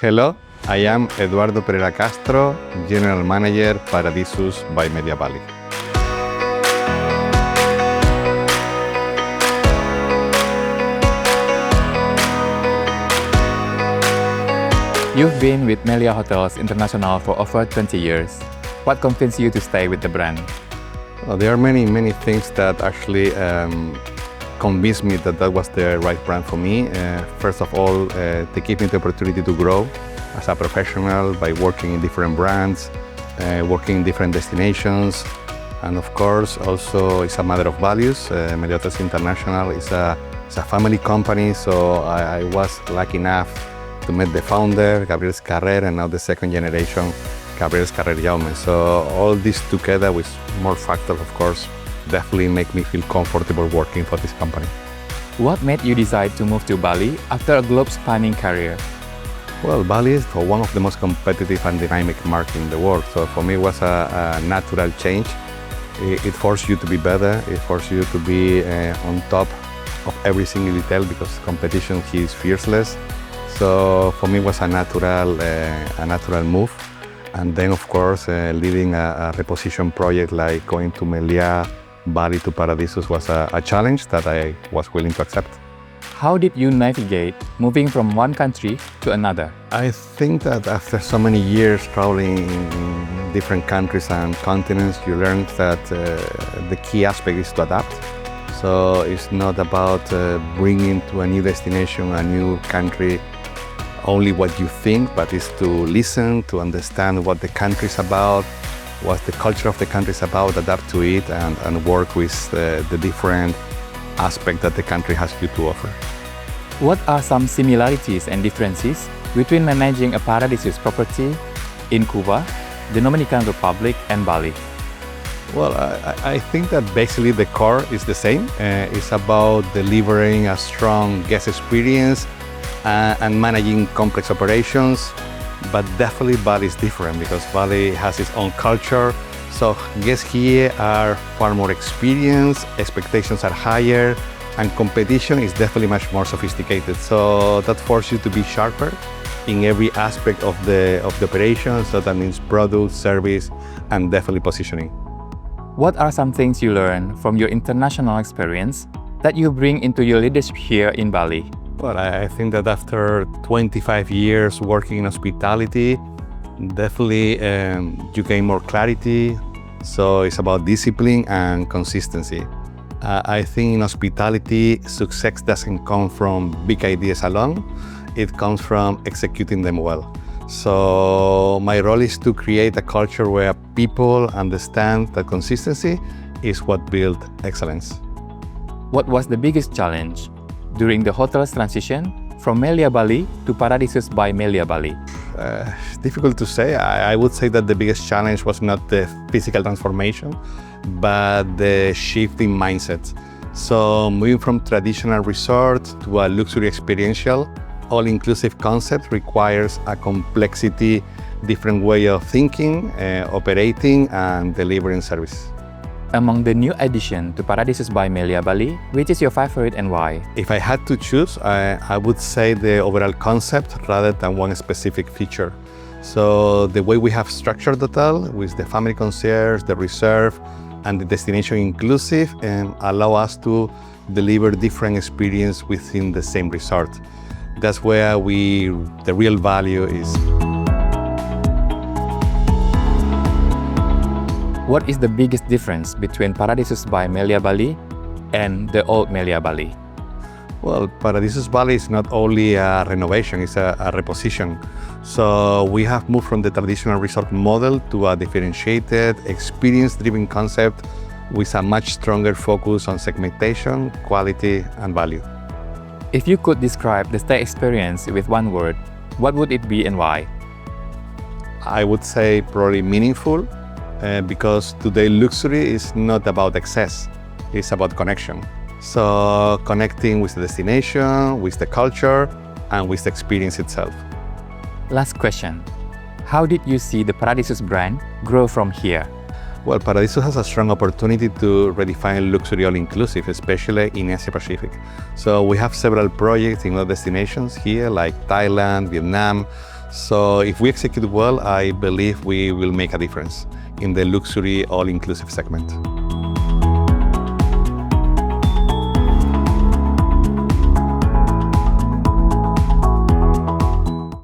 Hello, I am Eduardo Perera Castro, General Manager, Paradisus by Meliá Bali. You've been with Meliá Hotels International for over 20 years. What convinced you to stay with the brand? Well, there are many things that actually convinced me that was the right brand for me. First of all, they give me the opportunity to grow as a professional by working in different brands, working in different destinations. And of course, also it's a matter of values. Meliá Hotels International is a family company, so I was lucky enough to meet the founder, Gabriel Carrer, and now the second generation, Gabriel Carrer Jaume. So all this together with more factors, of course, definitely make me feel comfortable working for this company. What made you decide to move to Bali after a globe-spanning career? Well, Bali is one of the most competitive and dynamic markets in the world. So for me, it was a natural change. It forced you to be better. It forced you to be on top of every single detail because competition here is fierceless. So for me, it was a natural move. And then, of course, leading a reposition project like going to Meliá Bali to Paradisus was a challenge that I was willing to accept. How did you navigate moving from one country to another? I think that after so many years traveling in different countries and continents, you learn that the key aspect is to adapt. So it's not about bringing to a new destination, a new country, only what you think, but it's to listen, to understand what the country is about, what the culture of the country is about, adapt to it, and work with the different aspects that the country has you to offer. What are some similarities and differences between managing a Paradisus property in Cuba, the Dominican Republic, and Bali? Well, I think that basically the core is the same. It's about delivering a strong guest experience and managing complex operations, but definitely Bali is different because Bali has its own culture. So guests here are far more experienced, expectations are higher, and competition is definitely much more sophisticated. So that forces you to be sharper in every aspect of the operation. So that means product, service, and definitely positioning. What are some things you learned from your international experience that you bring into your leadership here in Bali? Well, I think that after 25 years working in hospitality, definitely you gain more clarity. So it's about discipline and consistency. I think in hospitality, success doesn't come from big ideas alone. It comes from executing them well. So my role is to create a culture where people understand that consistency is what builds excellence. What was the biggest challenge during the hotel's transition from Meliá Bali to Paradisus by Meliá Bali? It's difficult to say. I would say that the biggest challenge was not the physical transformation, but the shift in mindset. So moving from traditional resort to a luxury experiential, all-inclusive concept requires a complexity, different way of thinking, operating, and delivering service. Among the new addition to Paradisus by Meliá Bali, which is your favorite and why? If I had to choose, I would say the overall concept rather than one specific feature. So the way we have structured the hotel with the family concierge, the reserve, and the destination inclusive, and allow us to deliver different experience within the same resort. That's where the real value is. What is the biggest difference between Paradisus by Meliá Bali and the old Meliá Bali? Well, Paradisus Bali is not only a renovation, it's a reposition. So we have moved from the traditional resort model to a differentiated, experience-driven concept with a much stronger focus on segmentation, quality, and value. If you could describe the stay experience with one word, what would it be and why? I would say probably meaningful, because today luxury is not about excess, it's about connection. So connecting with the destination, with the culture, and with the experience itself. Last question. How did you see the Paradisus brand grow from here? Well, Paradisus has a strong opportunity to redefine luxury all-inclusive, especially in Asia Pacific. So we have several projects in other destinations here, like Thailand, Vietnam. So if we execute well, I believe we will make a difference in the luxury all-inclusive segment.